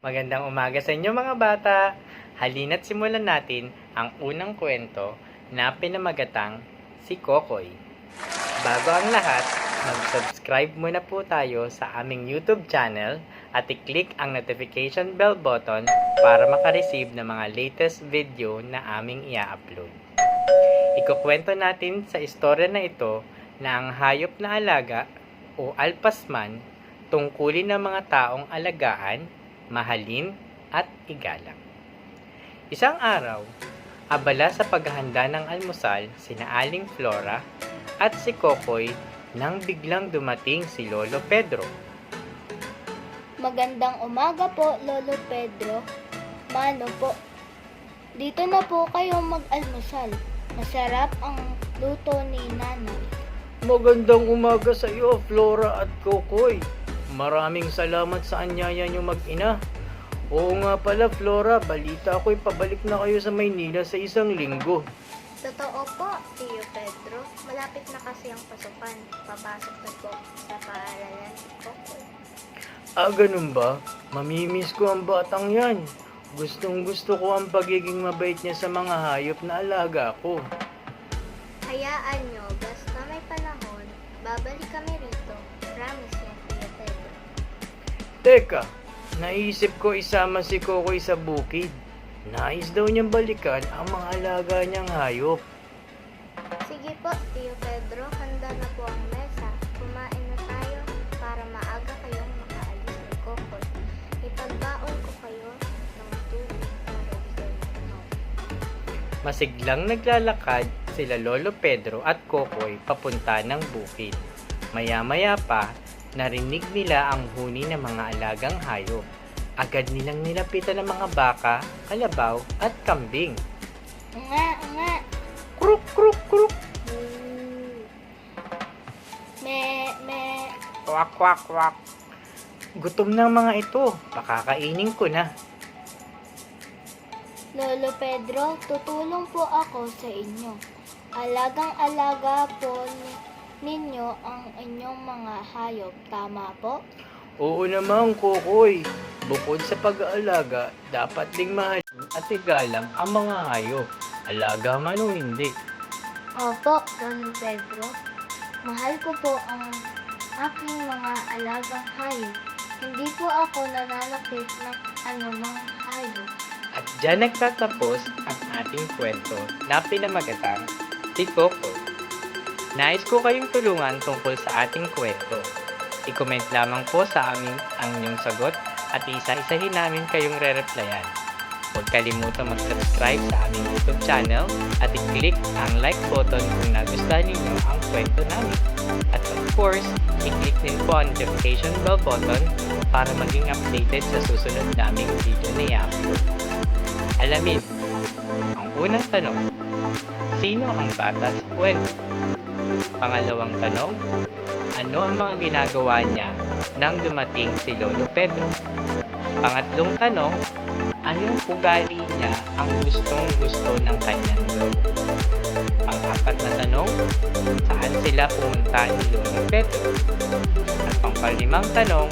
Magandang umaga sa inyo mga bata! Halina't simulan natin ang unang kwento na pinamagatang si Kokoy. Bago ang lahat, mag-subscribe muna po tayo sa aming YouTube channel at i-click ang notification bell button para makareceive ng mga latest video na aming i-upload. Ikukwento natin sa istorya na ito na ang hayop na alaga o alpasman tungkulin ng mga taong alagaan, mahalin at igalang. Isang araw, abala sa paghahanda ng almusal sina Aling Flora at si Kokoy nang biglang dumating si Lolo Pedro. Magandang umaga po, Lolo Pedro. Mano po, dito na po kayo mag-almusal. Masarap ang luto ni Nanay. Magandang umaga sa iyo, Flora at Kokoy. Maraming salamat sa anyaya niyo mag-ina. Oo nga pala, Flora, balita ako'y pabalik na kayo sa Maynila sa isang linggo. Totoo po, Tio Pedro. Malapit na kasi ang pasukan. Papasok na po sa paaralan ko. Ganun ba? Mamimiss ko ang batang yan. Gustong gusto ko ang pagiging mabait niya sa mga hayop na alaga ko. Hayaan nyo, basta may panahon, babalik kami rito. Promise yan, Tio Pedro. Teka, naisip ko isama si Kokoy sa bukid. Nais daw niyang balikan ang mga alaga niyang hayop. Sige po, Tio Pedro, handa na po ang mesa. Kumain na tayo para maaga kayong makaalis ni Kokoy. Ipagbaon ko kayo ng tubig para di kayo matunaw. Masiglang naglalakad sila Lolo Pedro at Kokoy papunta ng bukid. Maya-maya pa, narinig nila ang huni ng mga alagang hayop. Agad nilang nilapitan ng mga baka, kalabaw at kambing. Nga. Kruk, kruk, kruk. Me. Kwak, kwak, kwak. Gutom na ang mga ito. Pakakainin ko na. Lolo Pedro, tutulong po ako sa inyo. Alagang-alaga po ninyo ang inyong mga hayop. Tama po? Oo naman, Kokoy. Bukod sa pag-aalaga, dapat ding mahalin at igalang ang mga hayop. Alaga man o hindi. Opo, Lolo Pedro. Mahal ko po ang aking mga alagang hayop. Hindi po ako nananakit ng anumang hayop. At dyan nagtatapos ang ating kwento na pinamagatang si Kokoy. Nais ko kayong tulungan tungkol sa ating kwento. I-comment lamang po sa amin ang inyong sagot at isa-isahin namin kayong re-replyan. Huwag kalimutang mag-subscribe sa aming YouTube channel at i-click ang like button kung nagustuhan ninyo ang kwento namin. At of course, i-click din po ang notification bell button para maging updated sa susunod naming video na i-upload. Alamin, ang unang tanong, sino ang bata sa kwento? Pangalawang tanong, ano ang mga ginagawa niya nang dumating si Lolo Pedro? Pangatlong tanong, anong ugali niya ang gustong-gusto ng kanyang lolo? Pang-apat na tanong, saan sila pumunta ni Lolo Pedro? At pang-limang tanong,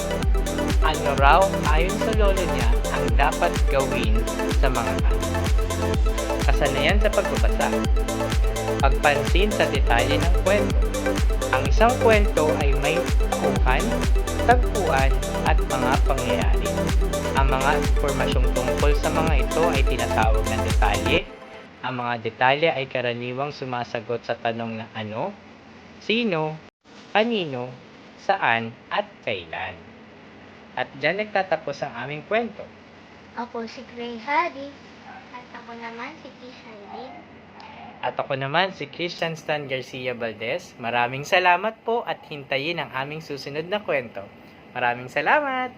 ano raw ayon sa lolo niya ang dapat gawin sa mga anak? Kasanayan sa pagbabasa. Pagpansin sa detalye ng kwento. Ang isang kwento ay may tauhan, tagpuan, at mga pangyayari. Ang mga impormasyong tungkol sa mga ito ay tinatawag na detalye. Ang mga detalye ay karaniwang sumasagot sa tanong na ano, sino, kanino, saan, at kailan. At dyan nagtatapos ang aming kwento. Ako si Gray Hardy. At ako naman si Kisha Lynn. At ako naman si Christian Stan Garcia Valdez. Maraming salamat po at hintayin ang aming susunod na kwento. Maraming salamat!